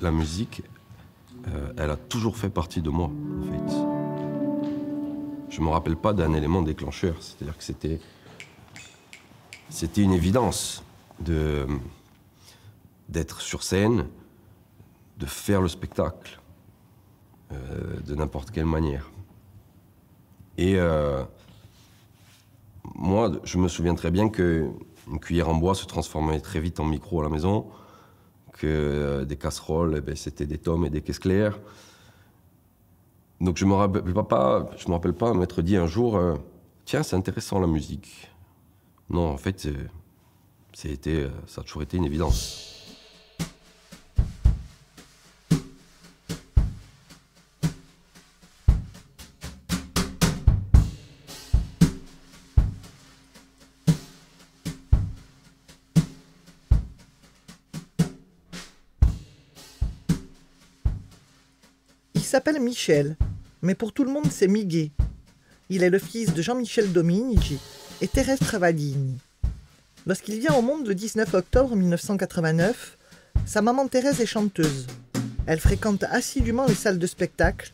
la musique, elle a toujours fait partie de moi, en fait. Je ne me rappelle pas d'un élément déclencheur, c'est-à-dire que c'était une évidence d'être sur scène, de faire le spectacle, de n'importe quelle manière. Et moi, je me souviens très bien qu'une cuillère en bois se transformait très vite en micro à la maison, que des casseroles, c'était des tomes et des caisses claires. Donc je me rappelle pas m'être dit un jour, tiens, c'est intéressant la musique. Non, en fait, ça a toujours été une évidence. Il s'appelle Michel, mais pour tout le monde c'est Miguel. Il est le fils de Jean-Michel Dominici et Thérèse Travaglini. Lorsqu'il vient au monde le 19 octobre 1989, sa maman Thérèse est chanteuse. Elle fréquente assidûment les salles de spectacle,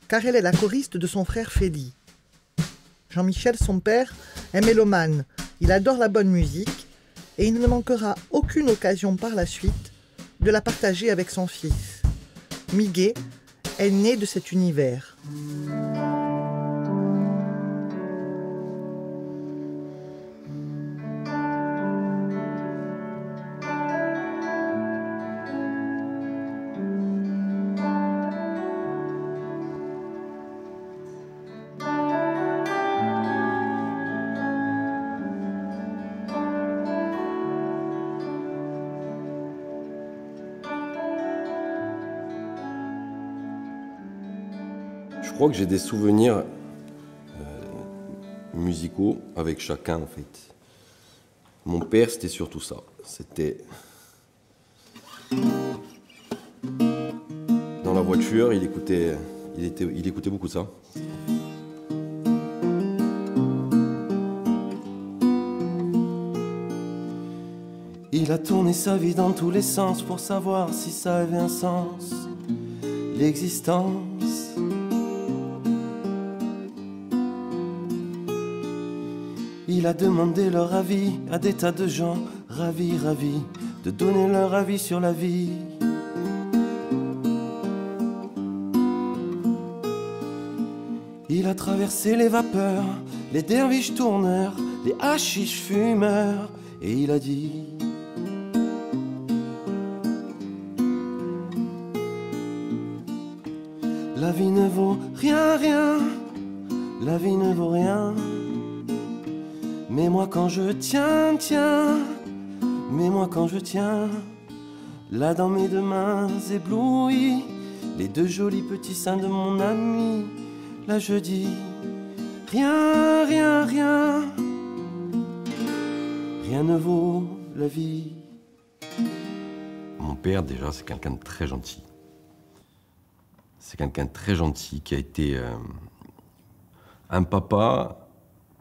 car elle est la choriste de son frère Félix. Jean-Michel, son père, est mélomane, il adore la bonne musique, et il ne manquera aucune occasion par la suite de la partager avec son fils. Miguel est né de cet univers. Je crois que j'ai des souvenirs musicaux avec chacun, en fait. Mon père, c'était surtout ça. C'était... Dans la voiture, il écoutait beaucoup ça. Il a tourné sa vie dans tous les sens pour savoir si ça avait un sens, l'existence. Il a demandé leur avis à des tas de gens, ravis de donner leur avis sur la vie. Il a traversé les vapeurs, les derviches tourneurs, les hachiches fumeurs, et il a dit: la vie ne vaut rien, la vie ne vaut rien. Mais moi quand je tiens, mais moi quand je tiens, là dans mes deux mains éblouies, les deux jolis petits seins de mon ami, là je dis rien, rien ne vaut la vie. Mon père, déjà, c'est quelqu'un de très gentil. C'est quelqu'un de très gentil qui a été un papa,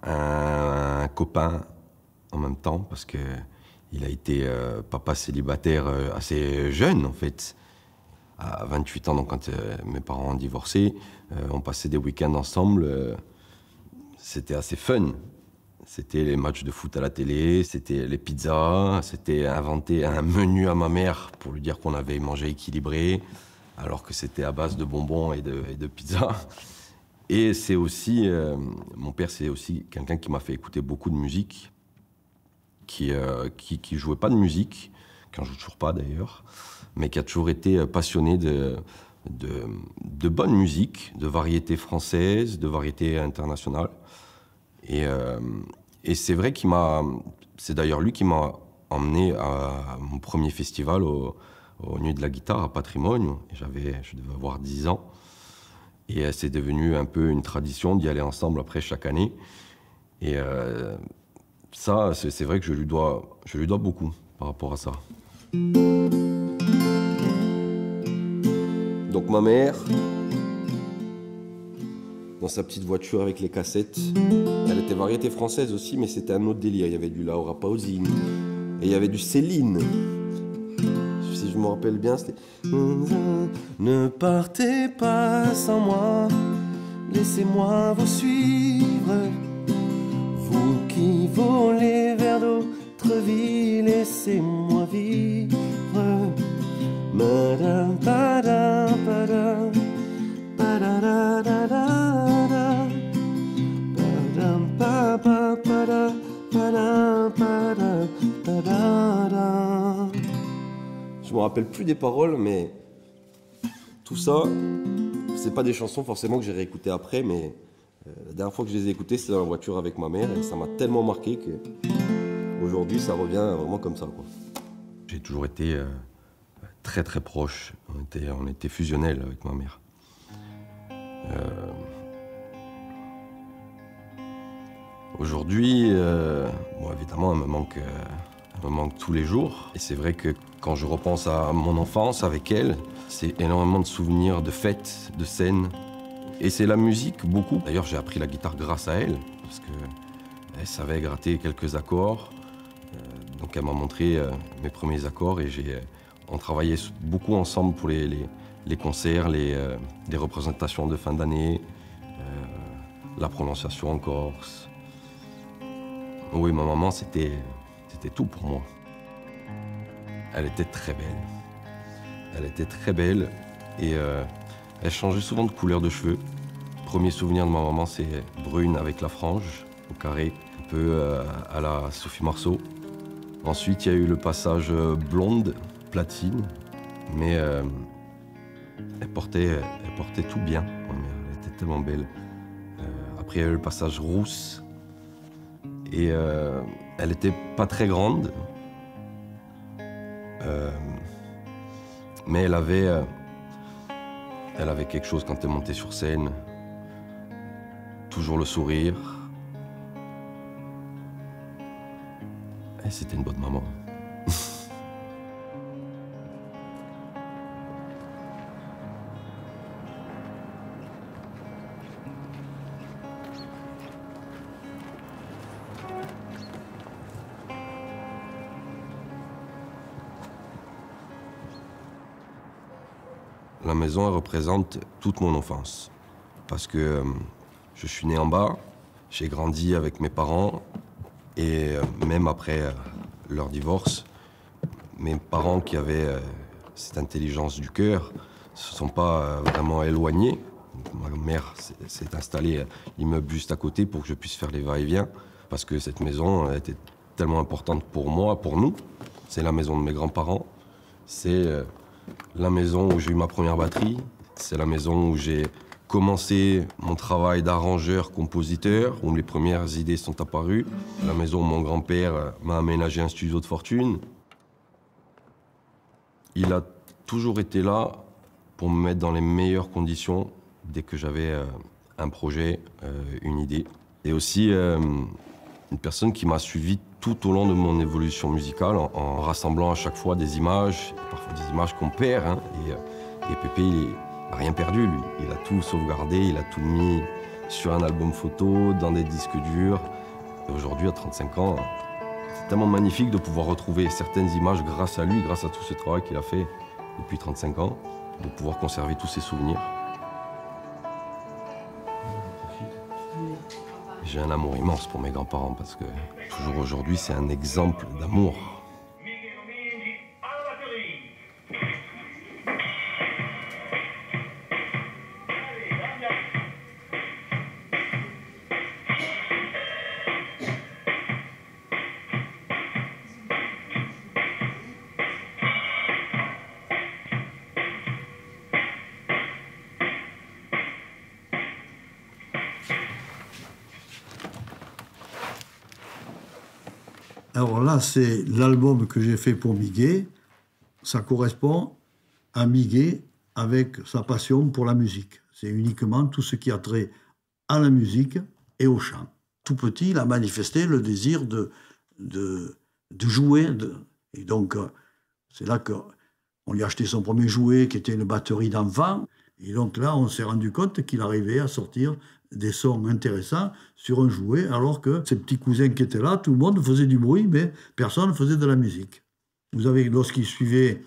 un copain en même temps, parce qu'il a été papa célibataire assez jeune, en fait. À 28 ans, donc, quand mes parents ont divorcé, on passait des week-ends ensemble. C'était assez fun. C'était les matchs de foot à la télé, c'était les pizzas, c'était inventer un menu à ma mère pour lui dire qu'on avait mangé équilibré, alors que c'était à base de bonbons et de pizza. Et c'est aussi, mon père, c'est aussi quelqu'un qui m'a fait écouter beaucoup de musique, qui jouait pas de musique, qui en joue toujours pas d'ailleurs, mais qui a toujours été passionné de bonne musique, de variété française, de variété internationale. Et c'est vrai c'est d'ailleurs lui qui m'a emmené à mon premier festival au Nuit de la Guitare à Patrimoine. Je devais avoir 10 ans. Et c'est devenu un peu une tradition d'y aller ensemble après chaque année. Et ça, c'est vrai que je lui dois beaucoup par rapport à ça. Donc ma mère, dans sa petite voiture avec les cassettes, elle était variété française aussi, mais c'était un autre délire. Il y avait du Laura Pausini et il y avait du Céline. Si je je me rappelle bien, c'était ne partez pas sans moi, laissez-moi vous suivre. Vous qui volez vers d'autres vies, laissez-moi vivre. Madame, padam, padam, padadadadada, padam, papa, pada, padam, padam, padada. Je me rappelle plus des paroles, mais tout ça, c'est pas des chansons forcément que j'ai réécoutées après, mais la dernière fois que je les ai écoutées, c'était dans la voiture avec ma mère, et ça m'a tellement marqué que aujourd'hui, ça revient vraiment comme ça, quoi. J'ai toujours été très très proche, on était fusionnels avec ma mère. Aujourd'hui, bon, évidemment, elle me manque tous les jours. Et c'est vrai que quand je repense à mon enfance avec elle, c'est énormément de souvenirs, de fêtes, de scènes. Et c'est la musique, beaucoup. D'ailleurs, j'ai appris la guitare grâce à elle, parce qu'elle savait gratter quelques accords. Donc elle m'a montré mes premiers accords et on travaillait beaucoup ensemble pour les concerts, les représentations de fin d'année, la prononciation en Corse. Oui, ma maman, c'était tout pour moi. Elle était très belle. Elle était très belle et elle changeait souvent de couleur de cheveux. Premier souvenir de ma maman, c'est brune avec la frange, au carré, un peu à la Sophie Marceau. Ensuite, il y a eu le passage blonde, platine, mais elle portait tout bien. Elle était tellement belle. Après, il y a eu le passage rousse. Et elle était pas très grande. Mais elle avait quelque chose quand elle montait sur scène. Toujours le sourire. Et c'était une bonne maman. La maison, elle représente toute mon enfance. Parce que je suis né en bas, j'ai grandi avec mes parents, et même après leur divorce, mes parents qui avaient cette intelligence du cœur ne se sont pas vraiment éloignés. Ma mère s'est installée à l'immeuble juste à côté pour que je puisse faire les va-et-vient, parce que cette maison était tellement importante pour moi, pour nous. C'est la maison de mes grands-parents, c'est la maison où j'ai eu ma première batterie, c'est la maison où j'ai commencé mon travail d'arrangeur, compositeur, où les premières idées sont apparues. La maison où mon grand-père m'a aménagé un studio de fortune. Il a toujours été là pour me mettre dans les meilleures conditions dès que j'avais un projet, une idée. Et aussi une personne qui m'a suivi tout au long de mon évolution musicale en rassemblant à chaque fois des images, parfois des images qu'on perd. Hein, et Pépé, il n'a rien perdu, lui. Il a tout sauvegardé, il a tout mis sur un album photo, dans des disques durs. Et aujourd'hui, à 35 ans, c'est tellement magnifique de pouvoir retrouver certaines images grâce à lui, grâce à tout ce travail qu'il a fait depuis 35 ans, de pouvoir conserver tous ses souvenirs. J'ai un amour immense pour mes grands-parents parce que toujours aujourd'hui, c'est un exemple d'amour. Alors là, c'est l'album que j'ai fait pour Miguel. Ça correspond à Miguel avec sa passion pour la musique. C'est uniquement tout ce qui a trait à la musique et au chant. Tout petit, il a manifesté le désir de jouer. Et donc, c'est là qu'on lui a acheté son premier jouet, qui était une batterie d'enfant. Et donc là, on s'est rendu compte qu'il arrivait à sortir des sons intéressants sur un jouet, alors que ces petits cousins qui étaient là, tout le monde faisait du bruit, mais personne ne faisait de la musique. Vous avez, lorsqu'il suivait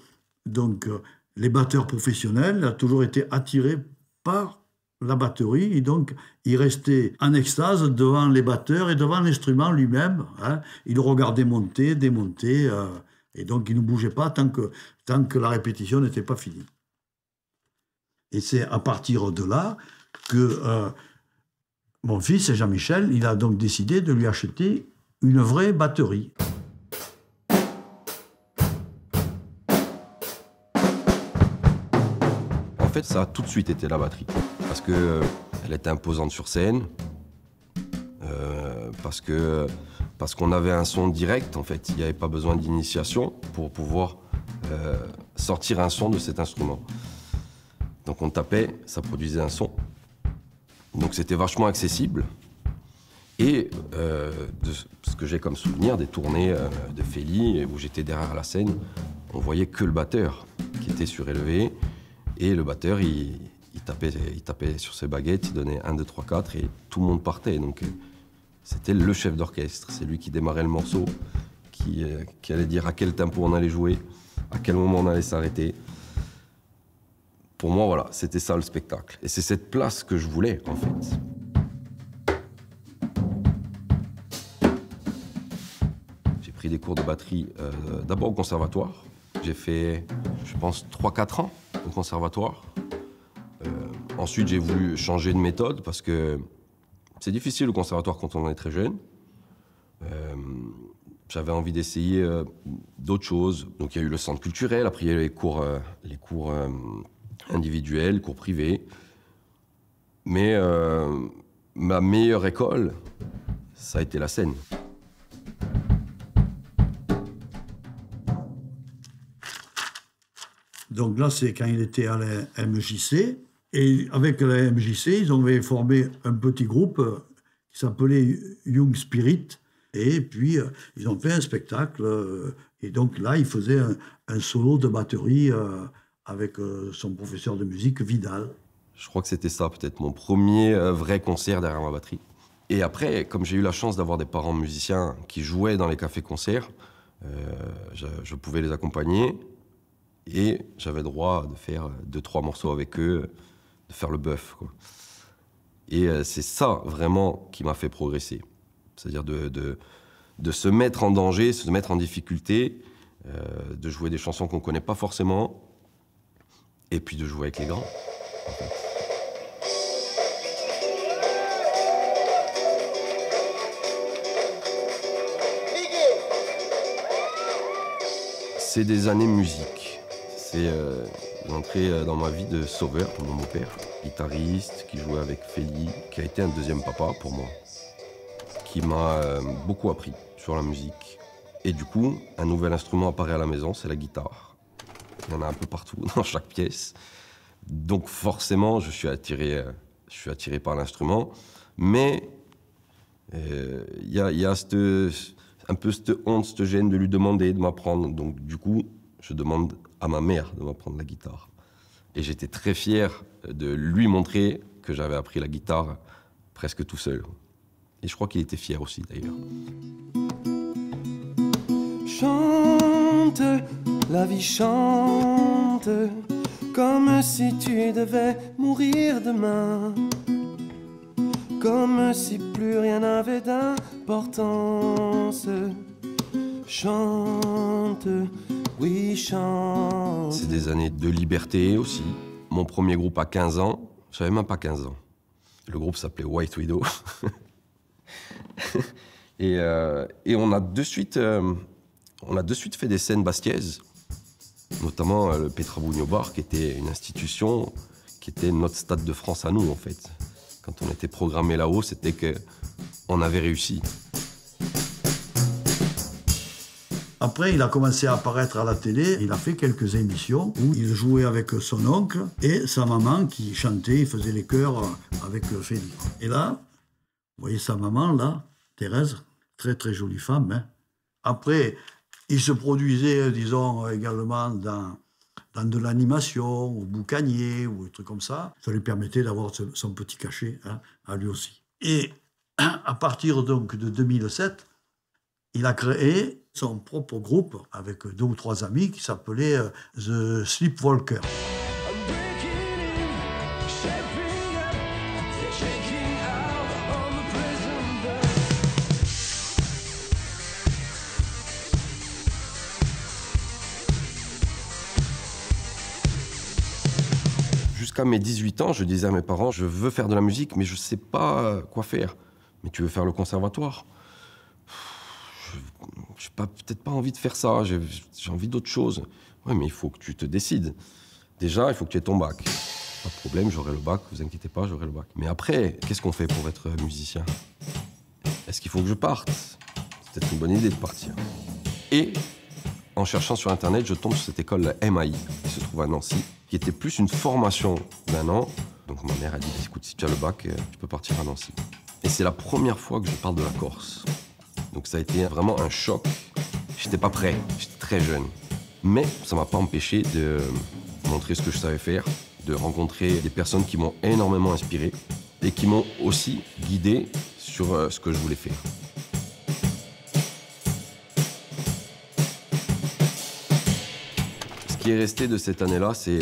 Donc, les batteurs professionnels ont toujours été attirés par la batterie. Et donc, ils restaient en extase devant les batteurs et devant l'instrument lui-même. Hein. Ils le regardaient monter, démonter. Et donc, ils ne bougeaient pas tant que la répétition n'était pas finie. Et c'est à partir de là que mon fils, Jean-Michel, il a donc décidé de lui acheter une vraie batterie. En fait, ça a tout de suite été la batterie. Parce qu'elle était imposante sur scène. Parce qu'on avait un son direct, en fait. Il n'y avait pas besoin d'initiation pour pouvoir sortir un son de cet instrument. Donc on tapait, ça produisait un son. Donc c'était vachement accessible. Et de ce que j'ai comme souvenir des tournées de Feli, où j'étais derrière la scène, on voyait que le batteur qui était surélevé. Et le batteur, il tapait sur ses baguettes, il donnait 1, 2, 3, 4 et tout le monde partait. Donc c'était le chef d'orchestre. C'est lui qui démarrait le morceau, qui allait dire à quel tempo on allait jouer, à quel moment on allait s'arrêter. Pour moi, voilà, c'était ça le spectacle. Et c'est cette place que je voulais, en fait. J'ai pris des cours de batterie d'abord au conservatoire. J'ai fait, je pense, 3-4 ans au conservatoire. Ensuite, j'ai voulu changer de méthode parce que c'est difficile au conservatoire quand on est très jeune. J'avais envie d'essayer d'autres choses. Donc il y a eu le centre culturel, après il y a eu les cours individuels, cours privés. Mais ma meilleure école, ça a été la scène. Donc là, c'est quand il était à la MJC. Et avec la MJC, ils avaient formé un petit groupe qui s'appelait Young Spirit. Et puis, ils ont fait un spectacle. Et donc là, il faisait un solo de batterie avec son professeur de musique, Vidal. Je crois que c'était ça, peut-être mon premier vrai concert derrière ma batterie. Et après, comme j'ai eu la chance d'avoir des parents musiciens qui jouaient dans les cafés-concerts, je pouvais les accompagner. Et j'avais droit de faire 2-3 morceaux avec eux, de faire le bœuf, quoi. Et c'est ça, vraiment, qui m'a fait progresser. C'est-à-dire de se mettre en danger, se mettre en difficulté, de jouer des chansons qu'on ne connaît pas forcément, et puis de jouer avec les grands. En fait. C'est des années musique. C'est l'entrée dans ma vie de Sauveur, pour mon beau-père, guitariste, qui jouait avec Feli, qui a été un deuxième papa pour moi, qui m'a beaucoup appris sur la musique. Et du coup, un nouvel instrument apparaît à la maison, c'est la guitare. Il y en a un peu partout, dans chaque pièce. Donc forcément, je suis attiré par l'instrument. Mais il y a un peu cette honte, cette gêne de lui demander de m'apprendre. Donc du coup, je demande à ma mère de m'apprendre la guitare. Et j'étais très fier de lui montrer que j'avais appris la guitare presque tout seul. Et je crois qu'il était fier aussi, d'ailleurs. Chante, la vie chante, comme si tu devais mourir demain, comme si plus rien n'avait d'importance. Chante, oui, chante. C'est des années de liberté aussi. Mon premier groupe à 15 ans, j'avais même pas 15 ans. Le groupe s'appelait White Widow. et on a de suite fait des scènes bastiaises, notamment le Petra Bougno Bar, qui était une institution, qui était notre Stade de France à nous, en fait. Quand on était programmé là-haut, c'était qu'on avait réussi. Après, il a commencé à apparaître à la télé. Il a fait quelques émissions où il jouait avec son oncle et sa maman qui chantait, il faisait les chœurs avec Feli. Et là, vous voyez sa maman, là, Thérèse, très très jolie femme. Hein. Après, il se produisait, disons, également dans de l'animation, au boucanier, ou des trucs comme ça. Ça lui permettait d'avoir son petit cachet, hein, à lui aussi. Et à partir donc de 2007, il a créé son propre groupe avec 2 ou 3 amis qui s'appelait The Sleepwalkers. Jusqu'à mes 18 ans, je disais à mes parents, je veux faire de la musique, mais je ne sais pas quoi faire. Mais tu veux faire le conservatoire? Je n'ai peut-être pas envie de faire ça, j'ai envie d'autre chose. Ouais, mais il faut que tu te décides. Déjà, il faut que tu aies ton bac. Pas de problème, j'aurai le bac, vous inquiétez pas, j'aurai le bac. Mais après, qu'est-ce qu'on fait pour être musicien? Est-ce qu'il faut que je parte? C'est peut-être une bonne idée de partir. Et en cherchant sur Internet, je tombe sur cette école, la MAI, qui se trouve à Nancy, qui était plus une formation d'1 an. Donc ma mère a dit, écoute, si tu as le bac, tu peux partir à Nancy. Et c'est la première fois que je parle de la Corse. Donc ça a été vraiment un choc. J'étais pas prêt, j'étais très jeune. Mais ça m'a pas empêché de montrer ce que je savais faire, de rencontrer des personnes qui m'ont énormément inspiré et qui m'ont aussi guidé sur ce que je voulais faire. Ce qui est resté de cette année-là, c'est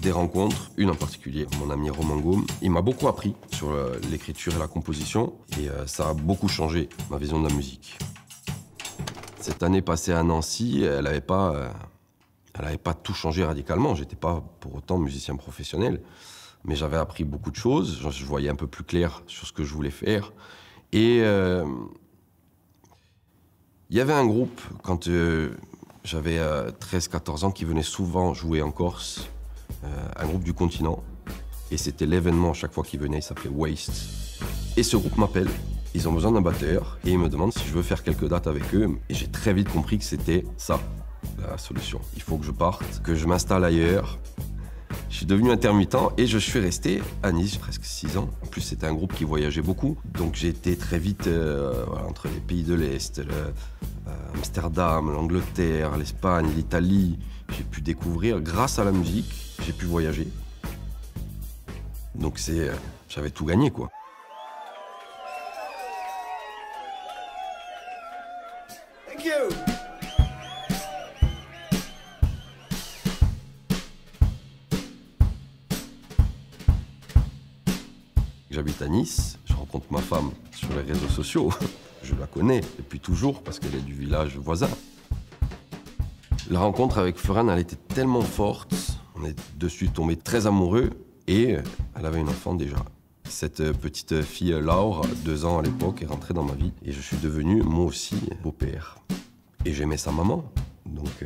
des rencontres, une en particulier, mon ami Romain Gaume. Il m'a beaucoup appris sur l'écriture et la composition et ça a beaucoup changé ma vision de la musique. Cette année passée à Nancy, elle n'avait pas tout changé radicalement. J'étais pas pour autant musicien professionnel, mais j'avais appris beaucoup de choses. Je voyais un peu plus clair sur ce que je voulais faire. Et il y avait un groupe, quand j'avais 13-14 ans, qui venait souvent jouer en Corse, un groupe du continent. Et c'était l'événement à chaque fois qu'il venait, il s'appelait Waste. Et ce groupe m'appelle. Ils ont besoin d'un batteur et ils me demandent si je veux faire quelques dates avec eux. Et j'ai très vite compris que c'était ça, la solution. Il faut que je parte, que je m'installe ailleurs. Je suis devenu intermittent et je suis resté à Nice presque 6 ans. En plus, c'était un groupe qui voyageait beaucoup. Donc j'ai été très vite entre les pays de l'Est, Amsterdam, l'Angleterre, l'Espagne, l'Italie. J'ai pu découvrir, grâce à la musique, j'ai pu voyager. Donc j'avais tout gagné, quoi. J'habite à Nice, je rencontre ma femme sur les réseaux sociaux. Je la connais depuis toujours parce qu'elle est du village voisin. La rencontre avec Floriane, elle était tellement forte, on est de suite tombés très amoureux et elle avait une enfant déjà. Cette petite fille Laure, 2 ans à l'époque, est rentrée dans ma vie et je suis devenu moi aussi beau-père. Et j'aimais sa maman, donc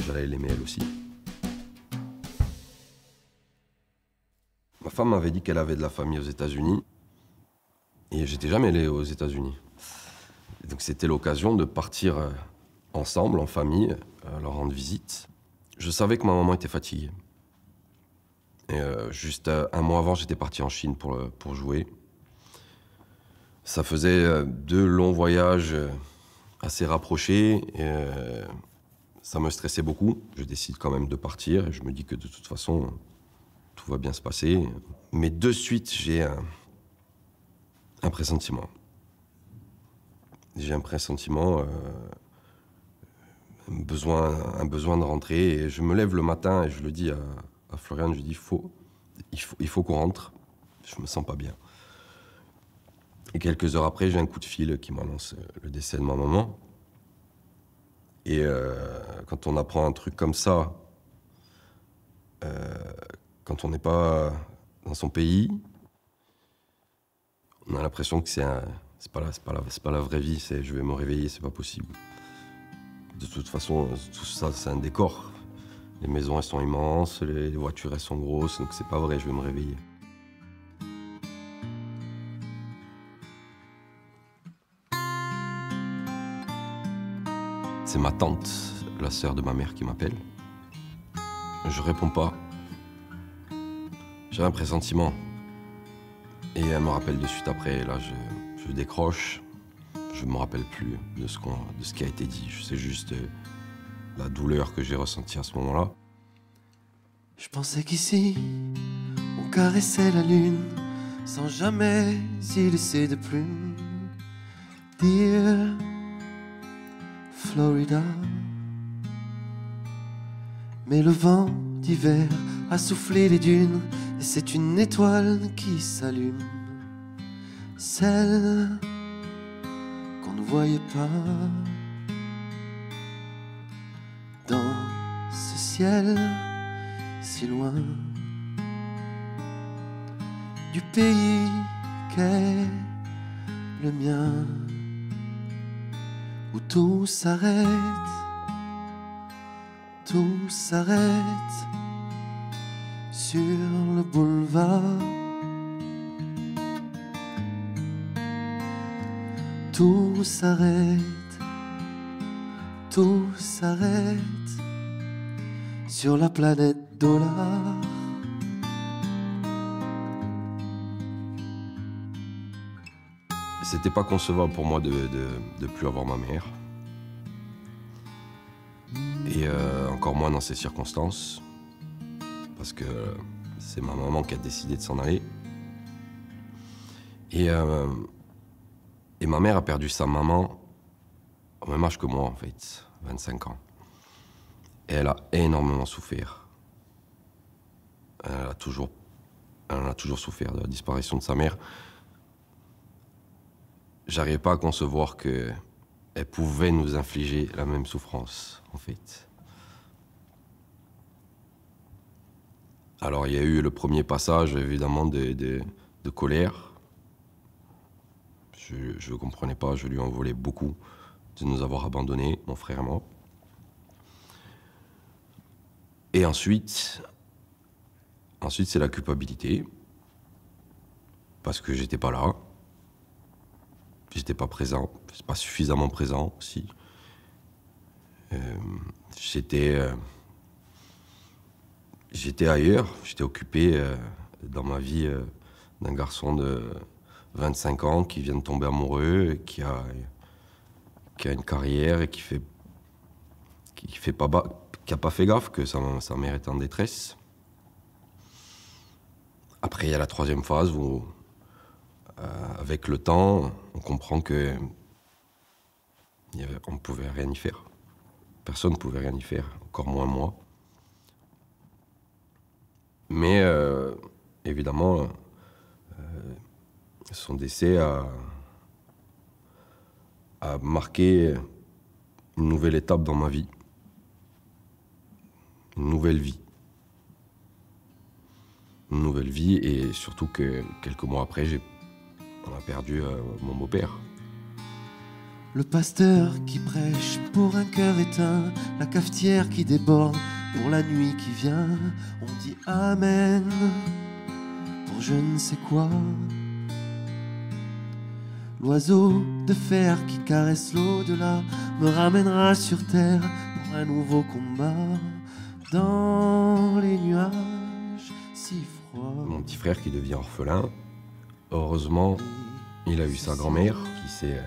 j'allais l'aimer elle aussi. Ma femme m'avait dit qu'elle avait de la famille aux États-Unis et j'étais jamais allé aux États-Unis. Donc c'était l'occasion de partir ensemble, en famille, leur rendre visite. Je savais que ma maman était fatiguée. Et juste 1 mois avant, j'étais parti en Chine pour jouer. Ça faisait 2 longs voyages assez rapprochés et ça me stressait beaucoup. Je décide quand même de partir et je me dis que de toute façon, tout va bien se passer. Mais de suite, j'ai un pressentiment. J'ai un pressentiment, un besoin de rentrer. Et je me lève le matin et je le dis à Floriane, je lui dis il faut qu'on rentre. Je me sens pas bien. Et quelques heures après, j'ai un coup de fil qui m'annonce le décès de ma maman. Et quand on apprend un truc comme ça, quand on n'est pas dans son pays, on a l'impression que c'est pas la vraie vie. Je vais me réveiller, c'est pas possible. De toute façon, tout ça, c'est un décor. Les maisons, elles sont immenses, les voitures, elles sont grosses, donc c'est pas vrai, je vais me réveiller. C'est ma tante, la sœur de ma mère, qui m'appelle. Je réponds pas. J'ai un pressentiment. Et elle me rappelle de suite après. Et là, je décroche. Je me rappelle plus de ce qui a été dit. Je sais juste la douleur que j'ai ressentie à ce moment-là. Je pensais qu'ici, on caressait la lune sans jamais y laisser de plume. Dire Florida. Mais le vent d'hiver a soufflé les dunes et c'est une étoile qui s'allume, celle qu'on ne voyait pas dans ce ciel si loin du pays qu'est le mien, où tout s'arrête, tout s'arrête sur le boulevard. Tout s'arrête, tout s'arrête sur la planète dollar. C'était pas concevable pour moi de plus avoir ma mère. Et encore moins dans ces circonstances. Parce que c'est ma maman qui a décidé de s'en aller. Et ma mère a perdu sa maman au même âge que moi, en fait, 25 ans. Et elle a énormément souffert. Elle a toujours souffert de la disparition de sa mère. J'arrivais pas à concevoir qu'elle pouvait nous infliger la même souffrance, en fait. Alors, il y a eu le premier passage, évidemment, de colère. Je ne comprenais pas, je lui en voulais beaucoup de nous avoir abandonnés, mon frère et moi. Et ensuite c'est la culpabilité, parce que j'étais pas là. J'étais pas présent, pas suffisamment présent aussi. J'étais ailleurs, j'étais occupé dans ma vie d'un garçon de 25 ans qui vient de tomber amoureux, et qui a une carrière et qui a pas fait gaffe que sa mère était en détresse. Après, il y a la troisième phase où avec le temps, on comprend que on ne pouvait rien y faire. Personne ne pouvait rien y faire, encore moins moi. Mais évidemment, son décès a marqué une nouvelle étape dans ma vie, une nouvelle vie. Une nouvelle vie, et surtout que quelques mois après, on a perdu mon beau-père. Le pasteur qui prêche pour un cœur éteint, la cafetière qui déborde pour la nuit qui vient. On dit Amen pour je ne sais quoi. L'oiseau de fer qui caresse l'au-delà me ramènera sur terre pour un nouveau combat dans les nuages si froids. Mon petit frère qui devient orphelin, heureusement, il a eu sa grand-mère qui s'est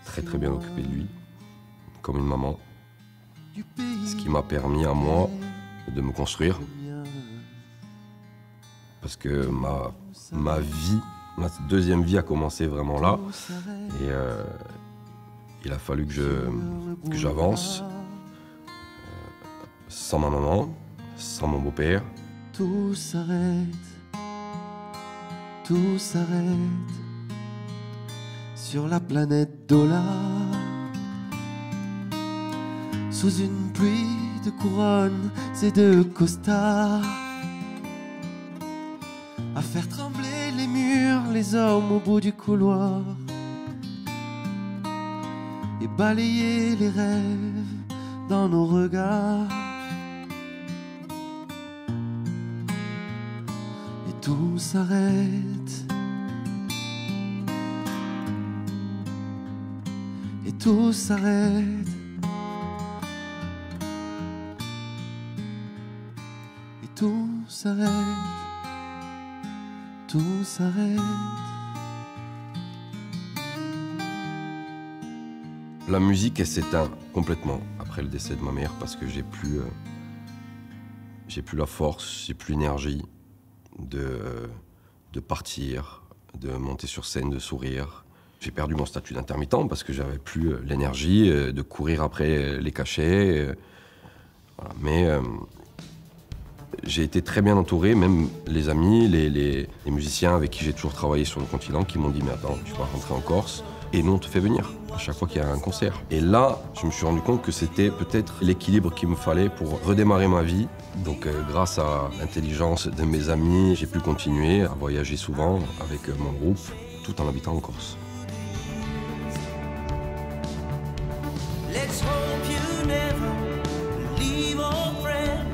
très très bien occupée de lui, comme une maman. Ce qui m'a permis à moi de me construire. Parce que ma vie, ma deuxième vie a commencé vraiment là. Et il a fallu que j'avance sans ma maman, sans mon beau-père. Tout s'arrête, tout s'arrête sur la planète dollar. Sous une pluie de couronnes et de costards, à faire trembler les murs, les hommes au bout du couloir, et balayer les rêves dans nos regards. Et tout s'arrête, et tout s'arrête, et tout s'arrête, tout s'arrête. La musique, elle s'éteint complètement après le décès de ma mère parce que j'ai plus la force, j'ai plus l'énergie de partir, de monter sur scène, de sourire. J'ai perdu mon statut d'intermittent parce que j'avais plus l'énergie de courir après les cachets. Voilà. Mais j'ai été très bien entouré, même les amis, les musiciens avec qui j'ai toujours travaillé sur le continent qui m'ont dit « Mais attends, tu vas rentrer en Corse et nous on te fait venir à chaque fois qu'il y a un concert ». Et là, je me suis rendu compte que c'était peut-être l'équilibre qu'il me fallait pour redémarrer ma vie. Donc grâce à l'intelligence de mes amis, j'ai pu continuer à voyager souvent avec mon groupe, tout en habitant en Corse. Let's hope you never leave, old friend.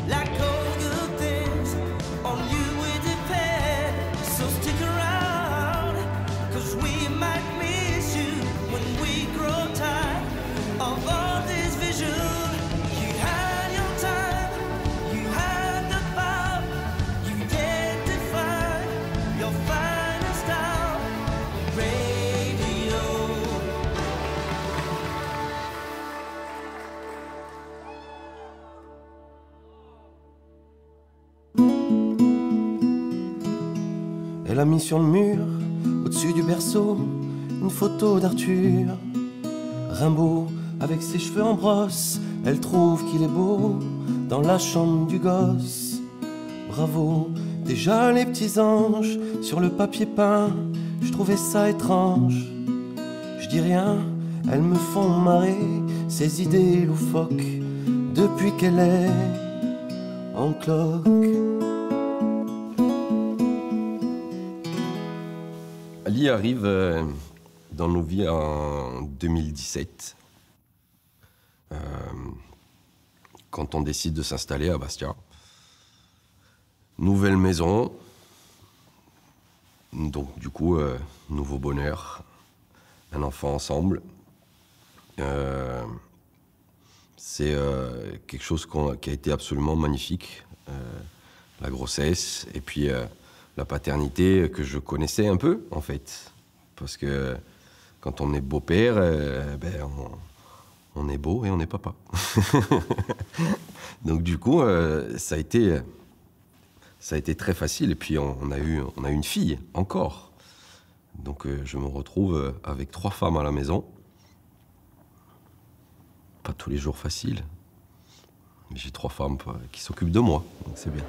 Like all good things, on you we depend. So stick around, 'cause we might miss you when we grow tired of all this vision. You had your time, you had the power, you can't define your finest hour. Radio. Elle a mis sur le mur, au-dessus du berceau, une photo d'Arthur. Rimbaud, avec ses cheveux en brosse, elle trouve qu'il est beau dans la chambre du gosse. Bravo, déjà les petits anges sur le papier peint, je trouvais ça étrange. Je dis rien, elles me font marrer, ces idées loufoques, depuis qu'elle est en cloque. Ali arrive dans nos vies en 2017, quand on décide de s'installer à Bastia. Nouvelle maison, donc du coup, nouveau bonheur, un enfant ensemble. C'est quelque chose qui a été absolument magnifique, la grossesse, et puis la paternité que je connaissais un peu, en fait. Parce que quand on est beau-père, on est beau et on est papa. Donc du coup, ça a été très facile. Et puis on a eu une fille, encore. Donc je me retrouve avec 3 femmes à la maison. Pas tous les jours facile. Mais j'ai 3 femmes qui s'occupent de moi, donc c'est bien.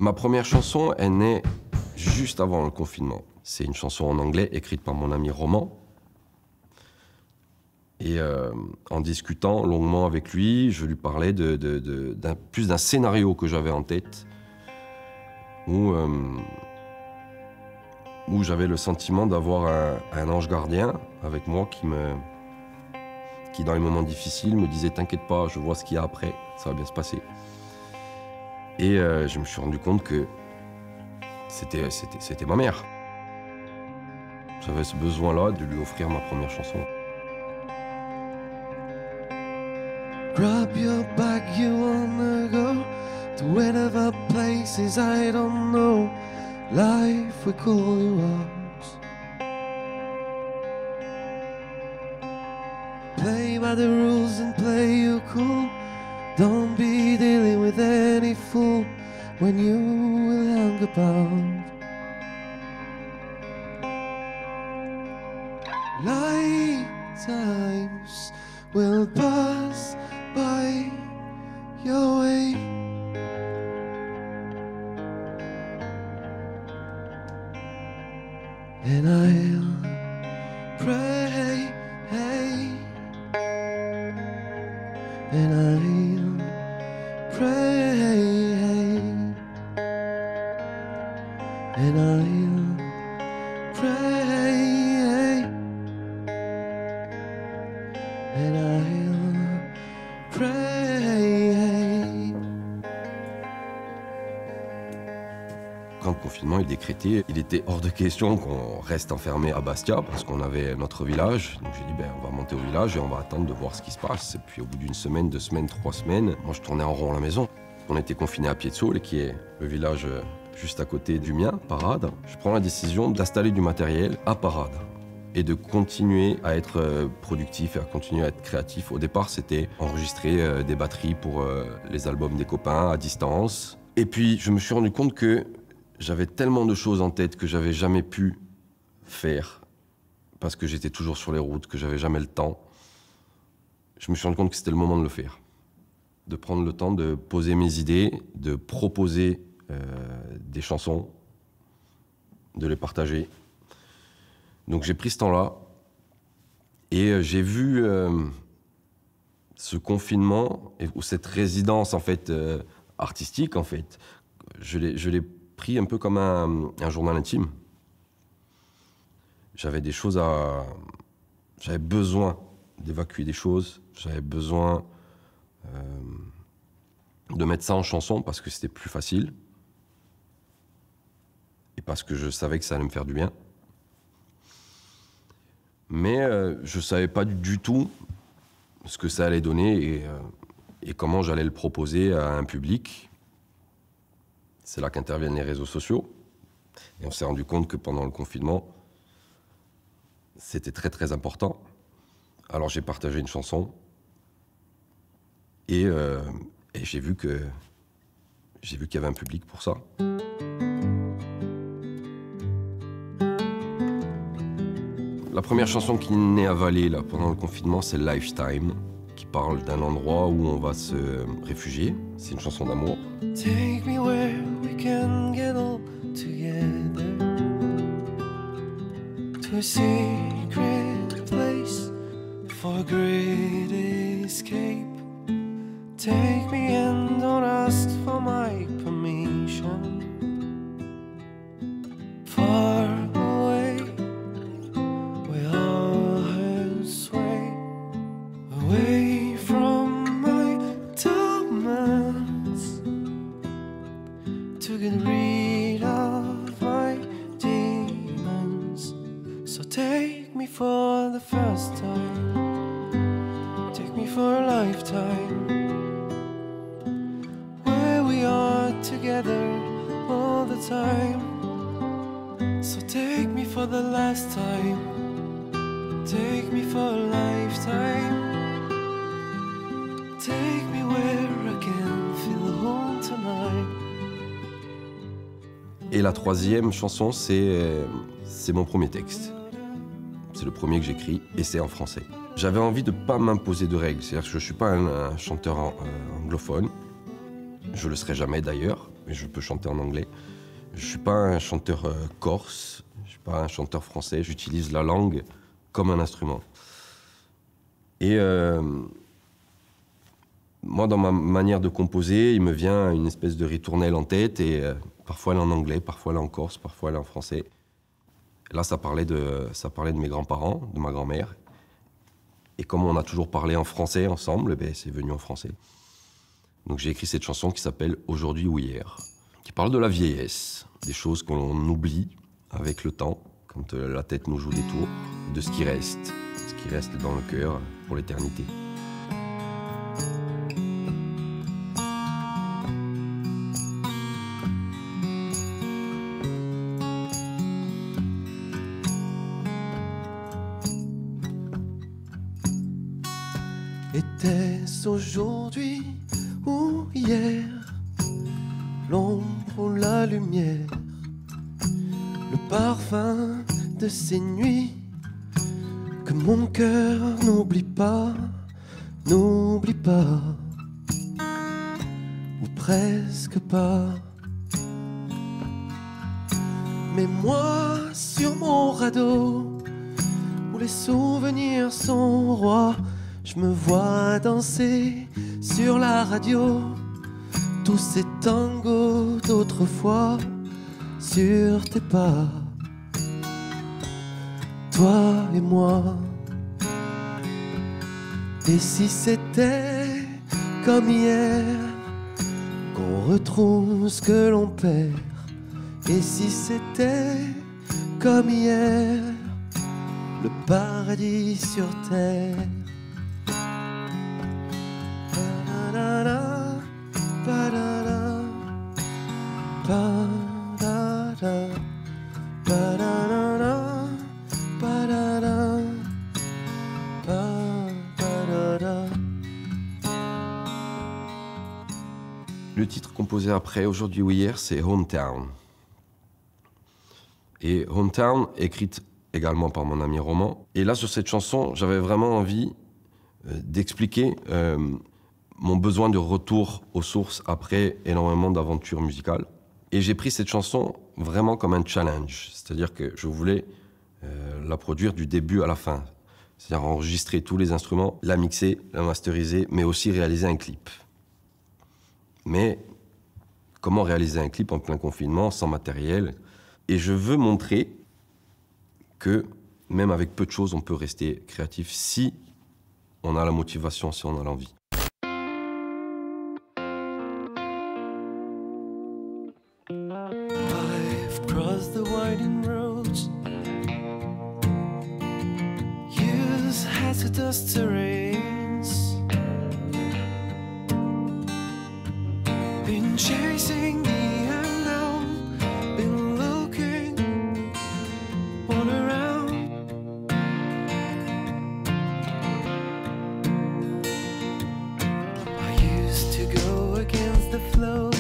Ma première chanson, elle naît juste avant le confinement. C'est une chanson en anglais écrite par mon ami Roman. Et en discutant longuement avec lui, je lui parlais plus d'un scénario que j'avais en tête, où j'avais le sentiment d'avoir un ange gardien avec moi qui dans les moments difficiles me disait « T'inquiète pas, je vois ce qu'il y a après, ça va bien se passer ». Et je me suis rendu compte que c'était ma mère. J'avais ce besoin-là de lui offrir ma première chanson. Grab your bag, you wanna go to whatever places I don't know. Life will call you out. Play by the rules and play you cool. Don't be dealing with any fool when you will hang about. Lifetimes will pass by your way. And I'll pray, and I'll pray, and I'll pray, and I'll pray. Quand le confinement est décrété, il était hors de question qu'on reste enfermé à Bastia parce qu'on avait notre village. Donc j'ai dit, on va monter au village et on va attendre de voir ce qui se passe. Et puis au bout d'une semaine, 2 semaines, 3 semaines, moi je tournais en rond à la maison. On était confinés à Pietsoul, qui est le village juste à côté du mien, Parade. Je prends la décision d'installer du matériel à Parade. et de continuer à être productif et à continuer à être créatif. Au départ, c'était enregistrer des batteries pour les albums des copains à distance. Et puis, je me suis rendu compte que j'avais tellement de choses en tête que j'avais jamais pu faire parce que j'étais toujours sur les routes, que j'avais jamais le temps. Je me suis rendu compte que c'était le moment de le faire. De prendre le temps de poser mes idées, de proposer des chansons, de les partager. Donc j'ai pris ce temps-là et j'ai vu ce confinement ou cette résidence en fait artistique en fait. Je l'ai pris un peu comme un journal intime. J'avais des choses j'avais besoin d'évacuer des choses. J'avais besoin de mettre ça en chanson parce que c'était plus facile et parce que je savais que ça allait me faire du bien. Mais je ne savais pas du tout ce que ça allait donner et comment j'allais le proposer à un public. C'est là qu'interviennent les réseaux sociaux. Et on s'est rendu compte que pendant le confinement, c'était très très important. Alors j'ai partagé une chanson et j'ai vu qu'il y avait un public pour ça. La première chanson qui naît à Valais là, pendant le confinement, c'est Lifetime, qui parle d'un endroit où on va se réfugier. C'est une chanson d'amour. Take me where we can get all together, to a secret place for a great escape. Take me and don't ask for my permission. Far away, where all hearts sway, away from my torments, to get rid of my demons. So take me for the first time, take me for a lifetime, where we are together all the time. So take me for the last time, take me for a lifetime, take me where I can feel home tonight. Et la troisième chanson, c'est mon premier texte. C'est le premier que j'écris et c'est en français. J'avais envie de ne pas m'imposer de règles. C'est-à-dire que je ne suis pas un chanteur anglophone. Je ne le serai jamais d'ailleurs, mais je peux chanter en anglais. Je ne suis pas un chanteur corse, je ne suis pas un chanteur français. J'utilise la langue comme un instrument. Et moi, dans ma manière de composer, il me vient une espèce de ritournelle en tête et parfois elle est en anglais, parfois elle est en corse, parfois elle est en français. Là, ça parlait de mes grands-parents, de ma grand-mère. Et comme on a toujours parlé en français ensemble, ben, c'est venu en français. Donc j'ai écrit cette chanson qui s'appelle « Aujourd'hui ou hier », qui parle de la vieillesse, des choses qu'on oublie avec le temps, quand la tête nous joue des tours, de ce qui reste dans le cœur pour l'éternité. Était-ce aujourd'hui ou hier, l'ombre ou la lumière, le parfum de ces nuits que mon cœur n'oublie pas, ou presque pas. Mais moi sur mon radeau, où les souvenirs sont rois, je me vois danser sur la radio tous ces tangos d'autrefois sur tes pas, toi et moi. Et si c'était comme hier, qu'on retrouve ce que l'on perd, et si c'était comme hier, le paradis sur terre. Ba-da-da, ba-da-da, ba-da-da, ba-da-da. Le titre composé après Aujourd'hui ou hier, c'est Hometown. Et Hometown, écrite également par mon ami Roman. Et là, sur cette chanson, j'avais vraiment envie d'expliquer mon besoin de retour aux sources après énormément d'aventures musicales. Et j'ai pris cette chanson vraiment comme un challenge. C'est-à-dire que je voulais la produire du début à la fin. C'est-à-dire enregistrer tous les instruments, la mixer, la masteriser, mais aussi réaliser un clip. Mais comment réaliser un clip en plein confinement, sans matériel? Et je veux montrer que même avec peu de choses, on peut rester créatif si on a la motivation, si on a l'envie. I've crossed the winding roads, used hazardous terrains, been chasing the unknown, been looking all around. I used to go against the flow,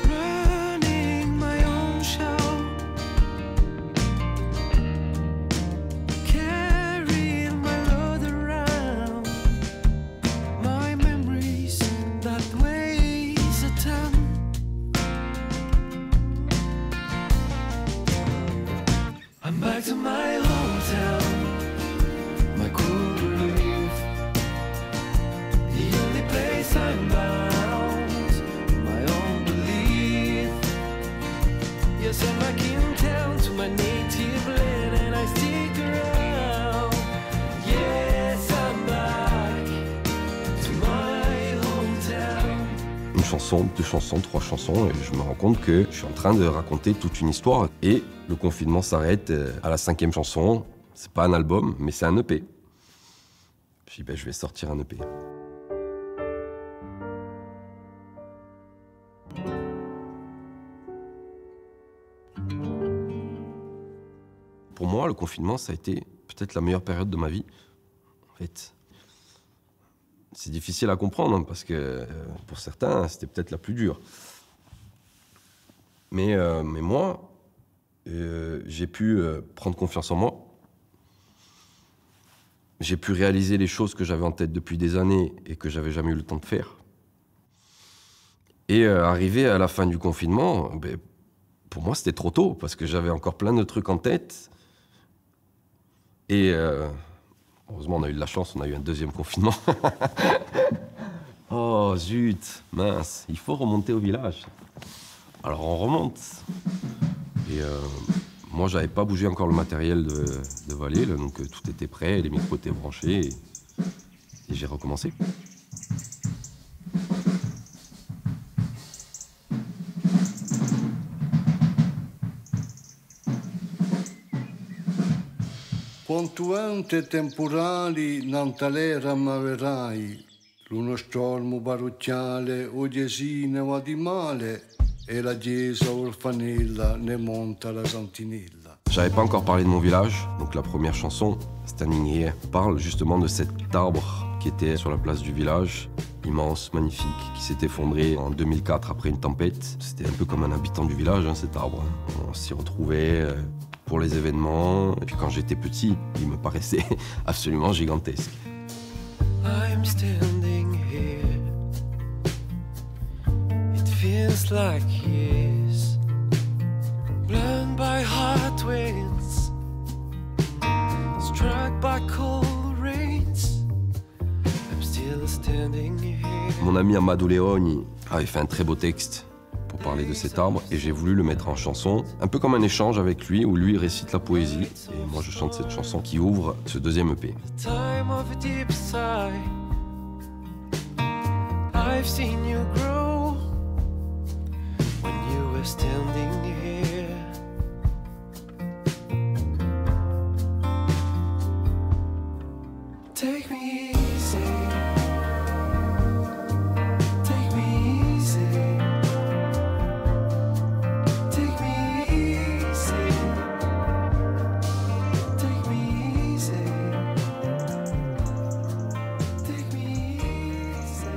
running my own show, carrying my load around, my memories that weighs a ton. I'm back to my hometown, my cool relief, the only place I'm bound, my own belief. Yes, I'm back in town to my native land, and I stick around. Yes, I'm back to my hometown. Une chanson, 2 chansons, 3 chansons, et je me rends compte que je suis en train de raconter toute une histoire. Et le confinement s'arrête à la 5e chanson. C'est pas un album, mais c'est un EP. Je dis, ben, je vais sortir un EP. Pour moi, le confinement, ça a été peut-être la meilleure période de ma vie. En fait, c'est difficile à comprendre, hein, parce que pour certains, c'était peut-être la plus dure. Mais moi, j'ai pu prendre confiance en moi. J'ai pu réaliser les choses que j'avais en tête depuis des années et que j'avais jamais eu le temps de faire. Et arrivé à la fin du confinement, ben, pour moi, c'était trop tôt, parce que j'avais encore plein de trucs en tête. Et heureusement, on a eu de la chance, on a eu un 2e confinement. Oh, zut, mince, il faut remonter au village. Alors, on remonte. Et moi, j'avais pas bougé encore le matériel de Valais, là, donc tout était prêt, les micros étaient branchés, et j'ai recommencé. Pontuante temporali non talera m'averai, l'uno stormo barucciale o diesina o di male, e la chiesa orfanella ne monta la sentinella. J'avais pas encore parlé de mon village, donc la première chanson, Standing Here, parle justement de cet arbre qui était sur la place du village, immense, magnifique, qui s'est effondré en 2004 après une tempête. C'était un peu comme un habitant du village, hein, cet arbre. On s'y retrouvait pour les événements, et puis quand j'étais petit, il me paraissait absolument gigantesque. I'm standing here. It feels like years, blown by hot winds, struck by cold rains. I'm still standing here. Mon ami Amadou Leoni avait fait un très beau texte pour parler de cet arbre, et j'ai voulu le mettre en chanson, un peu comme un échange avec lui, où lui récite la poésie, et moi je chante cette chanson qui ouvre ce 2e EP. The time of a deep sigh. I've seen you grow when you were standing here. Take me easy. Take me easy. Take me easy. Take me easy. Take me easy.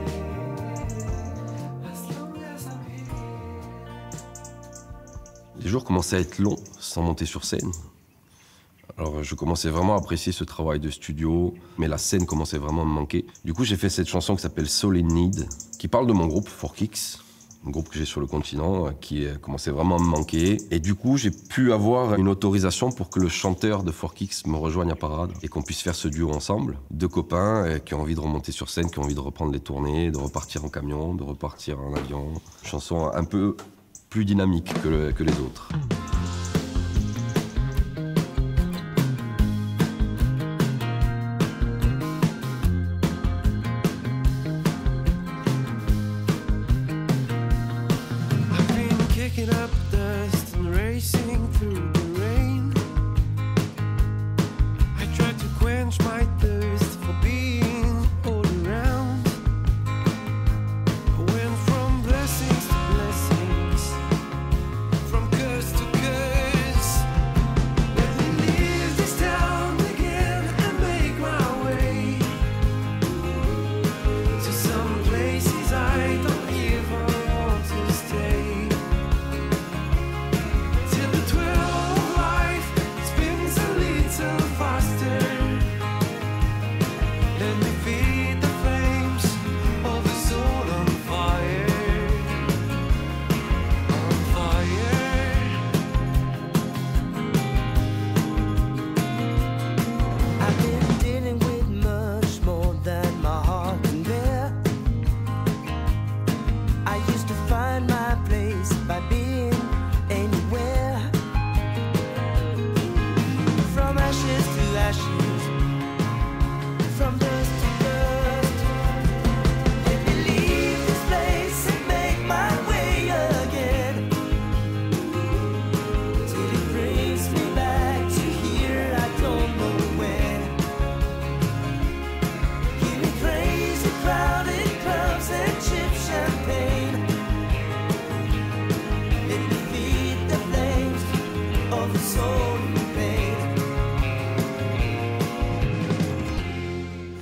jours commençaient à être longs sans monter sur scène. Alors je commençais vraiment à apprécier ce travail de studio, mais la scène commençait vraiment à me manquer. Du coup j'ai fait cette chanson qui s'appelle Soul in Need, qui parle de mon groupe, Four Kicks, un groupe que j'ai sur le continent, qui commençait vraiment à me manquer. Et du coup j'ai pu avoir une autorisation pour que le chanteur de Four Kicks me rejoigne à Parade et qu'on puisse faire ce duo ensemble. Deux copains qui ont envie de remonter sur scène, qui ont envie de reprendre les tournées, de repartir en camion, de repartir en avion. Une chanson un peu plus dynamique que les autres.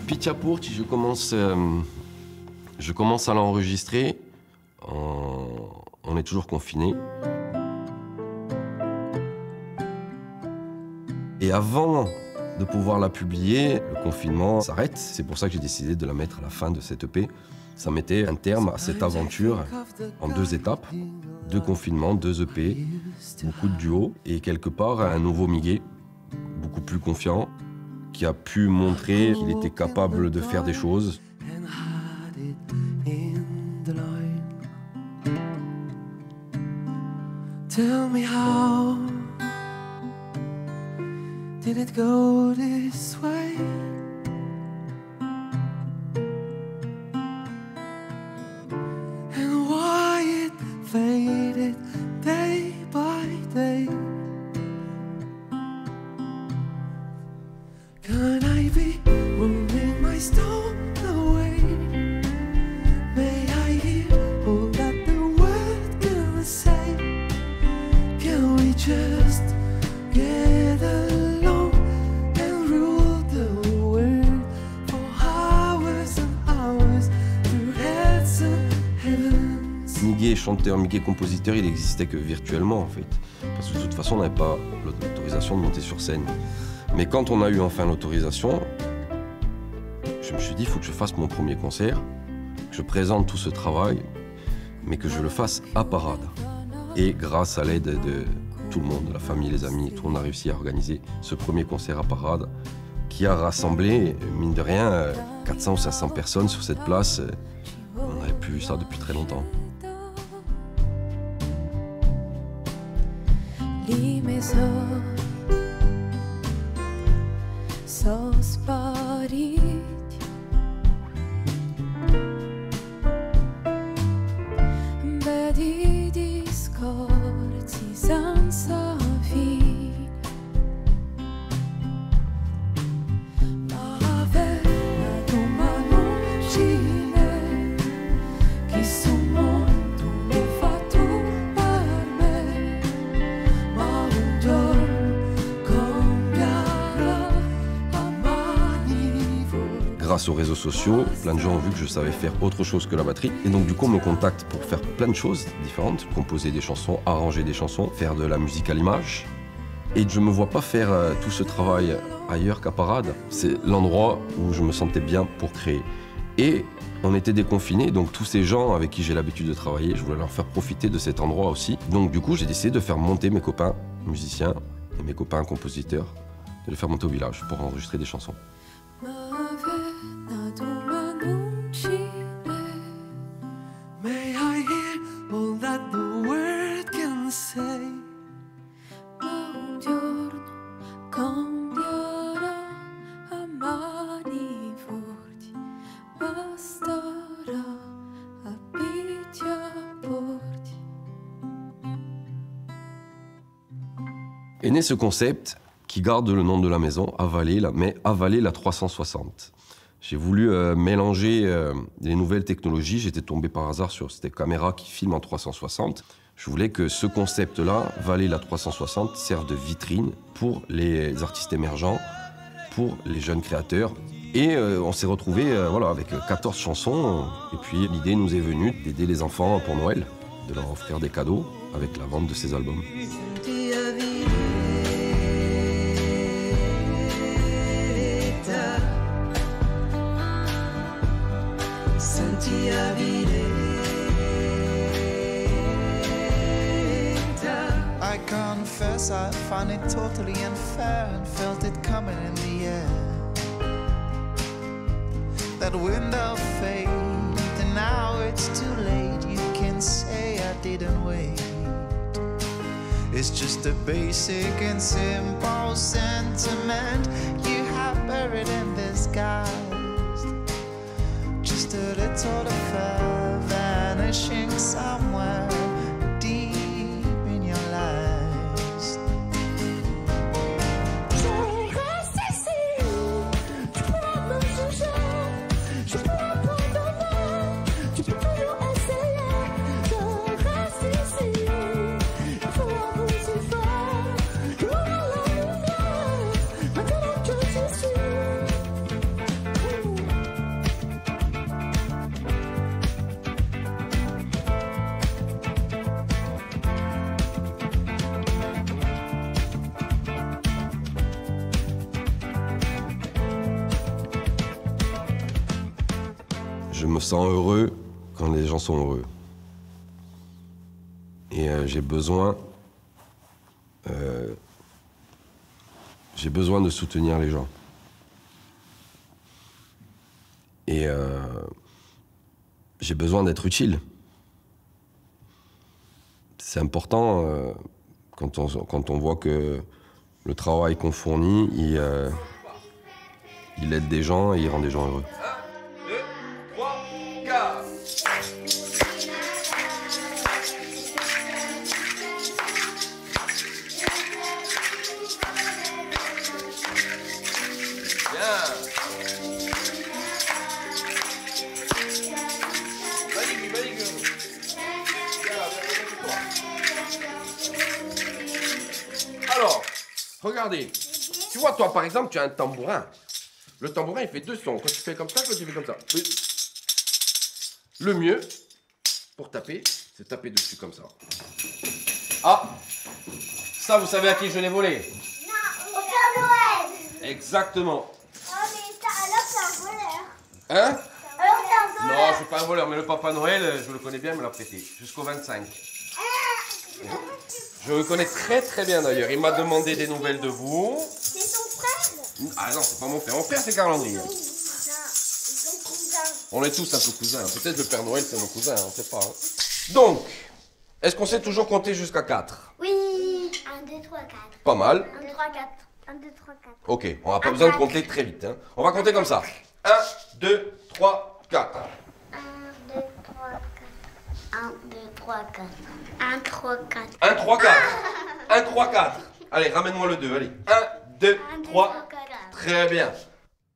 Pichapurti, je commence à l'enregistrer. On est toujours confinés. Et avant de pouvoir la publier, le confinement s'arrête. C'est pour ça que j'ai décidé de la mettre à la fin de cette EP. Ça mettait un terme à cette aventure en 2 étapes. 2 confinements, 2 EP, beaucoup de duos et quelque part un nouveau Miguel, beaucoup plus confiant, qui a pu montrer qu'il était capable de faire des choses. Tell me how did it go this way? And why it faded day by day? Can I be rolling my stone away? May I hear all that the world can say? Can we just get along and rule the world for hours and hours through heads and heavens? Miguel chanteur, Miguel compositeur, il n'existait que virtuellement en fait. Parce que de toute façon, on n'avait pas l'autorisation de monter sur scène. Mais quand on a eu enfin l'autorisation, je me suis dit, il faut que je fasse mon premier concert, que je présente tout ce travail, mais que je le fasse à Parade. Et grâce à l'aide de tout le monde, de la famille, les amis, tout le monde a réussi à organiser ce premier concert à Parade, qui a rassemblé, mine de rien, 400 ou 500 personnes sur cette place. On n'avait plus vu ça depuis très longtemps. grâce aux réseaux sociaux, plein de gens ont vu que je savais faire autre chose que la batterie. Et donc du coup, on me contacte pour faire plein de choses différentes, composer des chansons, arranger des chansons, faire de la musique à l'image. Et je ne me vois pas faire tout ce travail ailleurs qu'à Parade. C'est l'endroit où je me sentais bien pour créer. Et on était déconfinés, donc tous ces gens avec qui j'ai l'habitude de travailler, je voulais leur faire profiter de cet endroit aussi. Donc du coup, j'ai décidé de faire monter mes copains musiciens et mes copains compositeurs, de les faire monter au village pour enregistrer des chansons. May I hear all that the word can say? Un giorno cambierà a mani forti, basterà a picchiaporti. Est né ce concept qui garde le nom de la maison, Avaler, mais Avaler la 360. J'ai voulu mélanger les nouvelles technologies. J'étais tombé par hasard sur cette caméra qui filme en 360. Je voulais que ce concept-là, Valer la 360, serve de vitrine pour les artistes émergents, pour les jeunes créateurs. Et on s'est retrouvés voilà, avec 14 chansons. Et puis l'idée nous est venue d'aider les enfants pour Noël, de leur offrir des cadeaux avec la vente de ces albums. I confess I found it totally unfair and felt it coming in the air. That wind of fate, and now it's too late. You can say I didn't wait. It's just a basic and simple sentiment you have buried in disguise. Just a little affair vanishing somewhere deep in your lies. Je reste ici, tu pourras me juger, je pourrais pardonner, tu peux toujours essayer. Je reste ici, il faut avouer si fort, que l'on a la lumière, maintenant que j'y suis. Je me sens heureux quand les gens sont heureux. Et j'ai besoin de soutenir les gens. Et j'ai besoin d'être utile. C'est important quand on voit que le travail qu'on fournit, il aide des gens et il rend des gens heureux. 1, 2, 3, 4. Alors, regardez. Tu vois, toi, par exemple, tu as un tambourin. Le tambourin, il fait deux sons. Quand tu fais comme ça, quand tu fais comme ça. Le mieux, pour taper, c'est taper dessus comme ça. Ah, ça, vous savez à qui je l'ai volé? Non, au Père Noël. Exactement. Oh, mais alors c'est un voleur. Hein? Alors c'est un voleur. Non, je suis pas un voleur, mais le Papa Noël, je le connais bien, il me l'a prêté. Jusqu'au 25. Je le connais très très bien d'ailleurs. Il m'a demandé des nouvelles de vous. C'est son frère? Ah non, c'est pas mon frère. Mon frère, c'est Carl-André. Non, son cousin. On est tous un peu cousins. Peut-être le Père Noël, c'est mon cousin, on sait pas. Hein. Donc, est-ce qu'on sait toujours compter jusqu'à 4? Oui. 1, 2, 3, 4. Pas mal. 1, 2, 3, 4. 1, 2, 3, 4. Ok, on n'a pas besoin de compter très vite. Hein. On va compter comme ça. 1, 2, 3, 4. 1, 2, 3, 4. 1, 2, 3, 4. 1, 3, 4. 1, 3, 4. 1, 3, 4. Allez, ramène-moi le 2, allez. 1, 2, 3. Très bien.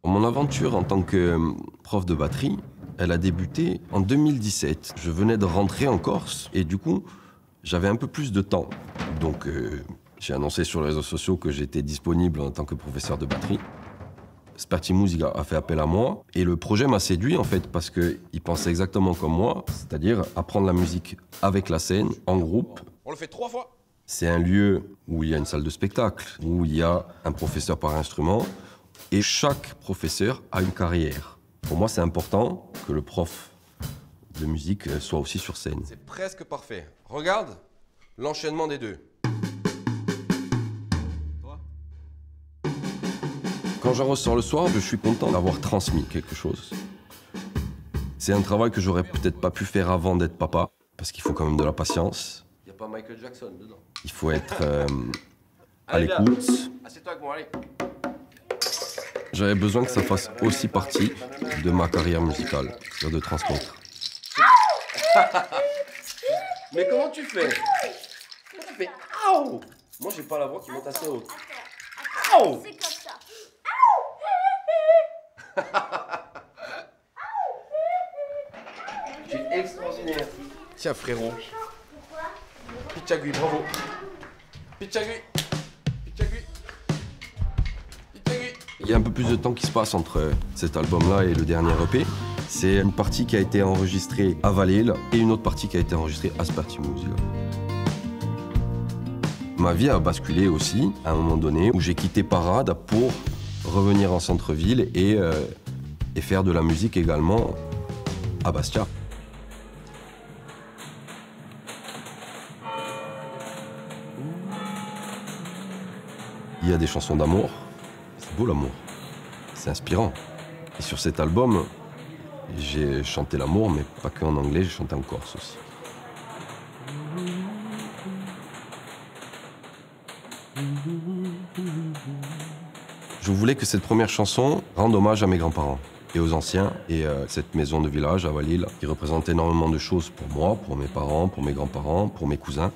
Mon aventure en tant que prof de batterie, elle a débuté en 2017. Je venais de rentrer en Corse et du coup, j'avais un peu plus de temps. Donc, j'ai annoncé sur les réseaux sociaux que j'étais disponible en tant que professeur de batterie. Sparti Musica a fait appel à moi et le projet m'a séduit en fait parce qu'il pensait exactement comme moi, c'est-à-dire apprendre la musique avec la scène, en groupe. On le fait 3 fois. C'est un lieu où il y a une salle de spectacle, où il y a un professeur par instrument et chaque professeur a une carrière. Pour moi, c'est important que le prof de musique soit aussi sur scène. C'est presque parfait. Regarde l'enchaînement des deux. Quand j'en ressors le soir, je suis content d'avoir transmis quelque chose. C'est un travail que j'aurais peut-être pas pu faire avant d'être papa, parce qu'il faut quand même de la patience. Il n'y a pas Michael Jackson dedans. Il faut être à l'écoute. Assieds-toi avec moi, allez. J'avais besoin que ça fasse aussi partie de ma carrière musicale, c'est-à-dire de transmettre. Mais comment tu fais? Comment tu fais? Aouh! Moi, j'ai pas la voix qui monte assez haute. Aouh! C'est comme ça. Tu es extraordinaire. Tiens, frérot. Pichagui, bravo. Pichagui. Pichagui. Pichagui. Il y a un peu plus de temps qui se passe entre cet album-là et le dernier EP. C'est une partie qui a été enregistrée à Vallée et une autre partie qui a été enregistrée à Sparti Musica. Ma vie a basculé aussi à un moment donné où j'ai quitté Parade pour revenir en centre-ville et faire de la musique également à Bastia. Il y a des chansons d'amour, c'est beau l'amour, c'est inspirant. Et sur cet album, j'ai chanté l'amour, mais pas qu'en anglais, j'ai chanté en corse aussi. Je voulais que cette première chanson rende hommage à mes grands-parents et aux anciens, et cette maison de village à Vallil, qui représente énormément de choses pour moi, pour mes parents, pour mes grands-parents, pour mes cousins.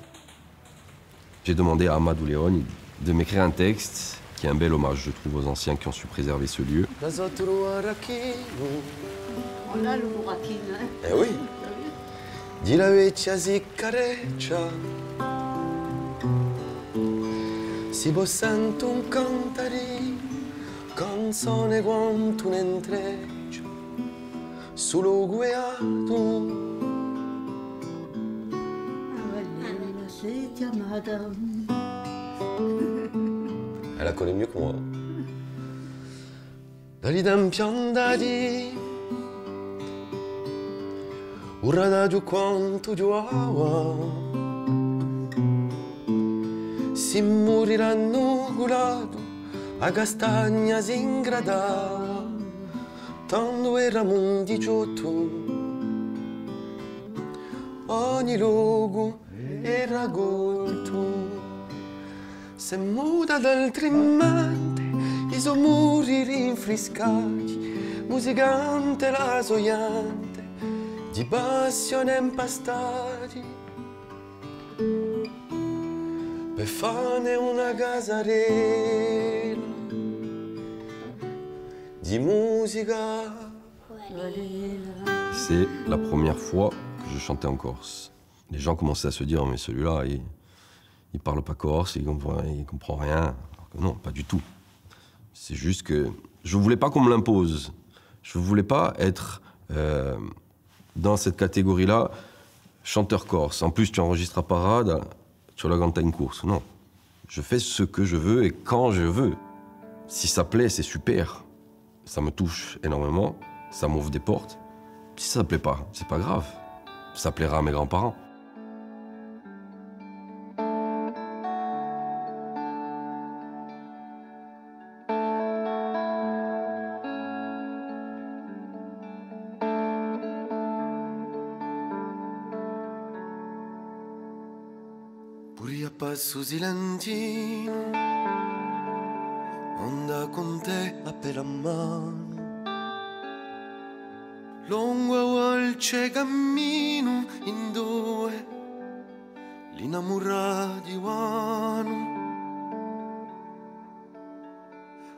J'ai demandé à Amadou Léon de m'écrire un texte qui est un bel hommage, je trouve, aux anciens qui ont su préserver ce lieu. On a le burattino, hein. Eh oui. Di la vecchia siccareccia. Si può sento un cantarì, canzone quanto un intreccio, solo guiato. Valena, c'est ta madame. Elle la connaît mieux que moi. Dagli tempi andati, un radagio quanto giova, si morirà annugolato, a castagna si ingradava, tanto eravamo 18, ogni luogo era colto. Se muta dal trimmante, i suoi muri rinfrescati, musicante la soiante, di passione impastati, per fare una casarella di musica. C'est la première fois que je chantais en corse. Les gens commençaient à se dire, mais celui-là, il parle pas corse, il comprend rien. Alors que non, pas du tout. C'est juste que je voulais pas qu'on me l'impose. Je voulais pas être dans cette catégorie-là, chanteur corse. En plus, tu enregistres à Parade, tu la ganta une course. Non. Je fais ce que je veux et quand je veux. Si ça plaît, c'est super. Ça me touche énormément, ça m'ouvre des portes. Si ça plaît pas, c'est pas grave. Ça plaira à mes grands-parents. Pure a passo silentino, onda con te a per la mano. Lungo dolce cammino in due, l'innamorati vanno.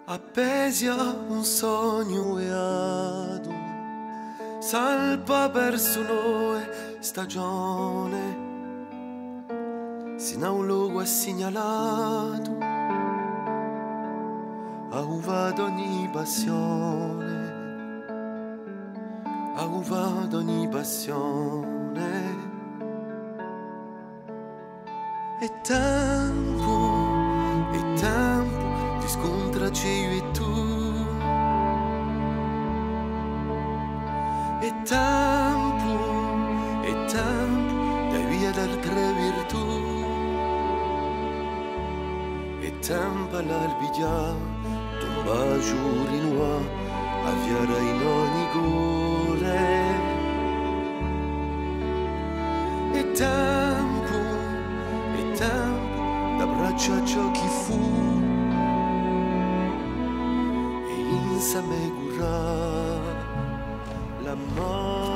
Appesi a un sogno beato, salva verso noi stagione. Sino a un luogo segnalato, a vado ogni passione, vado ogni passione. E tempo, ti scontraci io e tu. E tempo, dai via d'altre virtù. E tempo all'albidia, tomba giuri nuova, avviare in ogni cuore. E tempo, d'abbraccio a ciò chi fu. E insieme currà l'amore.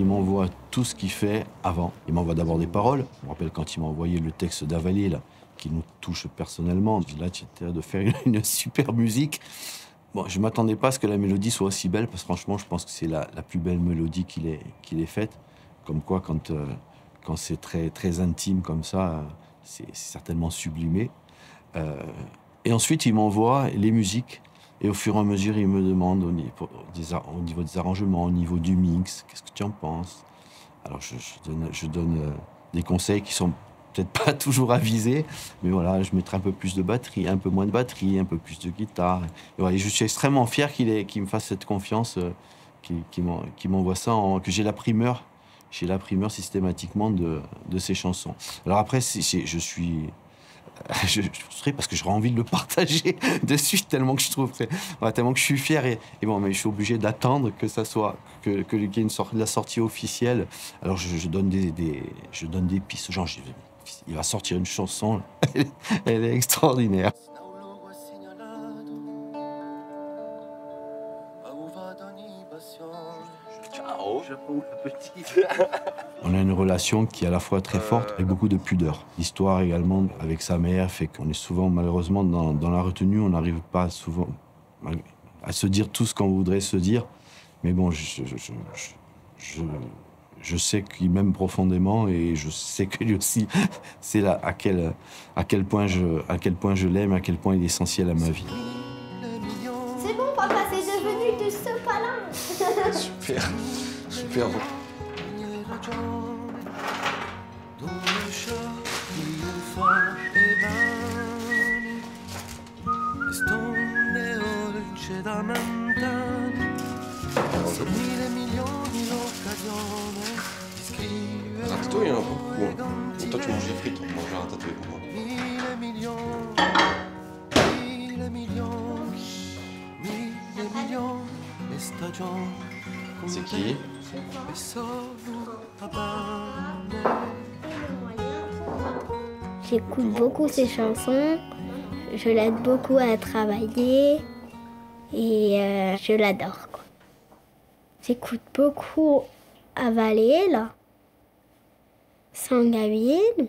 Il m'envoie tout ce qu'il fait avant. Il m'envoie d'abord des paroles. Je me rappelle quand il m'a envoyé le texte d'Avalé, là, qui nous touche personnellement. Là, tu étais de faire une super musique. Bon, je ne m'attendais pas à ce que la mélodie soit aussi belle, parce que franchement, je pense que c'est la plus belle mélodie qu'il ait faite. Comme quoi, quand c'est très, très intime comme ça, c'est certainement sublimé. Et ensuite, il m'envoie les musiques. Et au fur et à mesure, il me demande au niveau des arrangements, au niveau du mix, qu'est-ce que tu en penses? Alors je donne des conseils qui sont peut-être pas toujours avisés, mais voilà, je mettrai un peu plus de batterie, un peu moins de batterie, un peu plus de guitare. Et voilà, je suis extrêmement fier qu'il me fasse cette confiance, qu'il m'envoie ça, que j'ai la primeur systématiquement de ses chansons. Alors après, je suis frustré parce que j'aurais envie de le partager de suite tellement que je trouve tellement que je suis fier et bon, mais je suis obligé d'attendre que ça soit qu'il y ait la sortie officielle. Alors je donne des pistes, genre il va sortir une chanson, elle est extraordinaire. On a une relation qui est à la fois très forte et beaucoup de pudeur. L'histoire également avec sa mère fait qu'on est souvent, malheureusement, dans la retenue, on n'arrive pas souvent à se dire tout ce qu'on voudrait se dire. Mais bon, je sais qu'il m'aime profondément et je sais que lui aussi, c'est là à quel point je l'aime, à quel point il est essentiel à ma vie. C'est bon, papa, c'est devenu du sopalin. Super, super. Ratatouille, il y en a beaucoup. Bon, toi, tu manges des frites, on mange un ratatouille pour moi. C'est qui? J'écoute beaucoup ses chansons, je l'aide beaucoup à travailler et je l'adore, quoi. J'écoute beaucoup Avalé, là, Sangavienne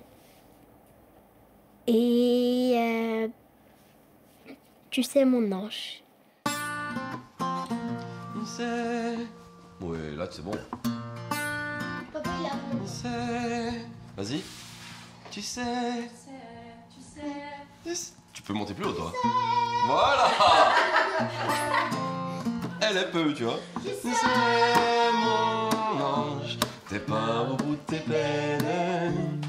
et Tu sais mon ange. Ouais, là c'est bon. Papa, il a bon. Vas-y. Tu sais. Tu peux monter plus haut, toi. Voilà. Elle peut, tu vois. Tu sais, mon ange, t'es pas au bout de tes peines.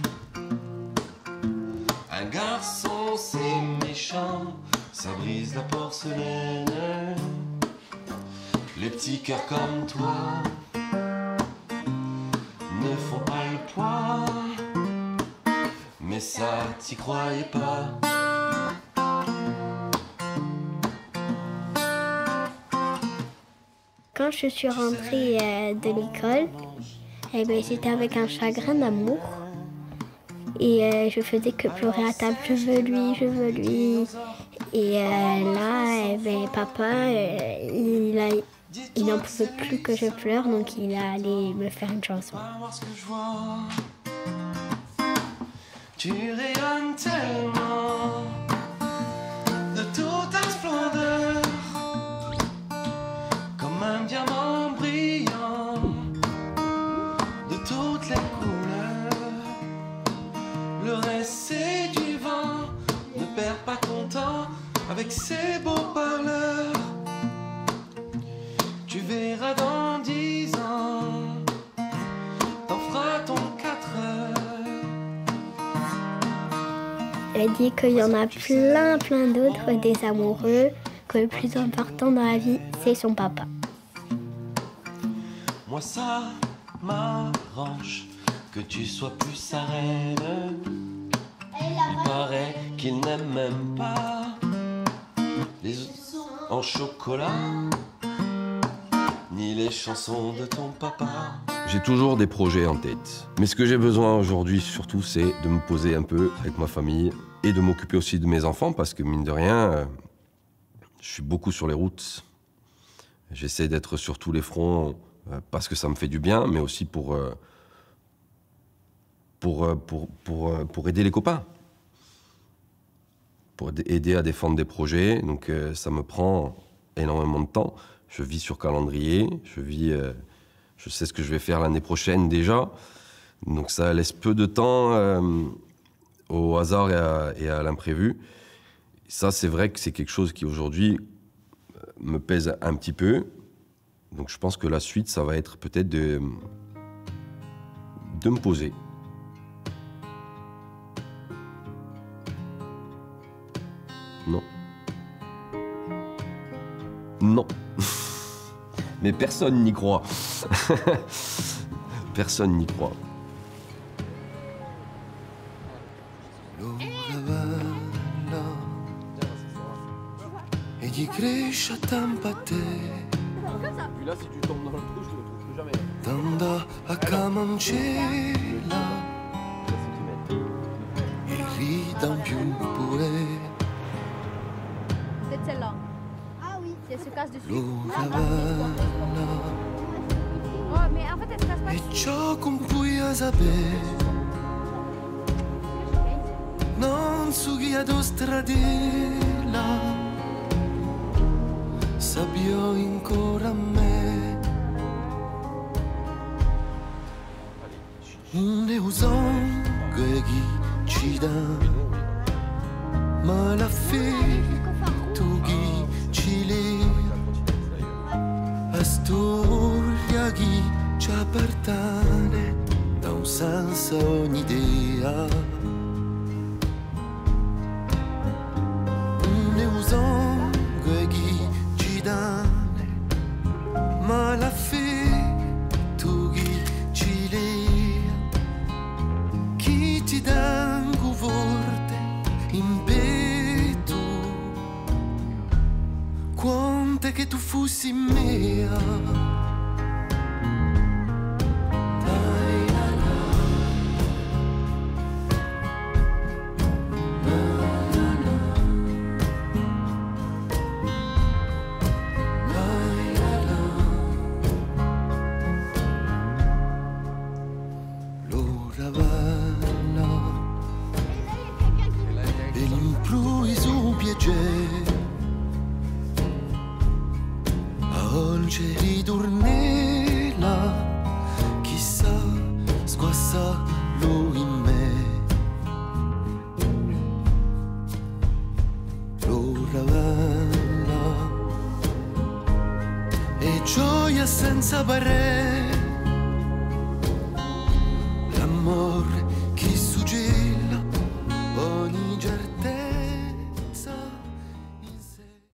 Un garçon, c'est méchant, ça brise la porcelaine. Les petits cœurs comme toi ne font pas le poids, mais ça, t'y croyais pas. Quand je suis rentrée de l'école, eh ben, j'étais avec un chagrin d'amour. Et je faisais que pleurer à table, je veux lui, je veux lui. Et là, eh ben, papa, Il n'en pouvait plus que je pleure, donc il est allé me faire une chanson. Va voir ce que je vois. Tu rayonnes tellement de toute ta splendeur, comme un diamant brillant de toutes les couleurs. Le reste c'est du vent, ne perds pas ton temps avec ces beaux parleurs. Tu verras dans 10 ans, t'en feras ton 4 heures. Elle dit qu'il y en a plein d'autres des amoureux, que le plus important dans la vie, c'est son papa. Moi ça m'arrange que tu sois plus sa reine. Il paraît qu'il n'aime même pas les œufs en chocolat, ni les chansons de ton papa. J'ai toujours des projets en tête. Mais ce que j'ai besoin aujourd'hui, surtout, c'est de me poser un peu avec ma famille et de m'occuper aussi de mes enfants, parce que, mine de rien, je suis beaucoup sur les routes. J'essaie d'être sur tous les fronts parce que ça me fait du bien, mais aussi pour aider les copains, pour aider à défendre des projets. Donc ça me prend énormément de temps. Je vis sur calendrier, je sais ce que je vais faire l'année prochaine déjà. Donc ça laisse peu de temps au hasard et à l'imprévu. Ça, c'est vrai que c'est quelque chose qui aujourd'hui me pèse un petit peu. Donc je pense que la suite, ça va être peut-être de me poser. Non. Non. Mais personne n'y croit. Personne n'y croit. E gli cresce a tampa a te. Puis là, si tu tombes dans le trou, je ne le trouve plus jamais. Tanda a Camoncella e rida più pure. Peut-être celle-là. Ah oui, si elle se casse dessus. Cavallo Oh, mais en fait, elle se casse pas e dessus. ciò con cui a sapere non su guiado stradella sabbio ancora a me ne uson che chi ci dà ma la fede tu chi ci lì a storia chi ci appartiene da un senza ogni idea ne uson che chi ci dà ma la fede tu chi ci lì chi ti dà un forte in petto quante che tu fossi mia. E l'improvviso piacere a olce ritornella chissà squassa lui in me l'ora bella e gioia senza parere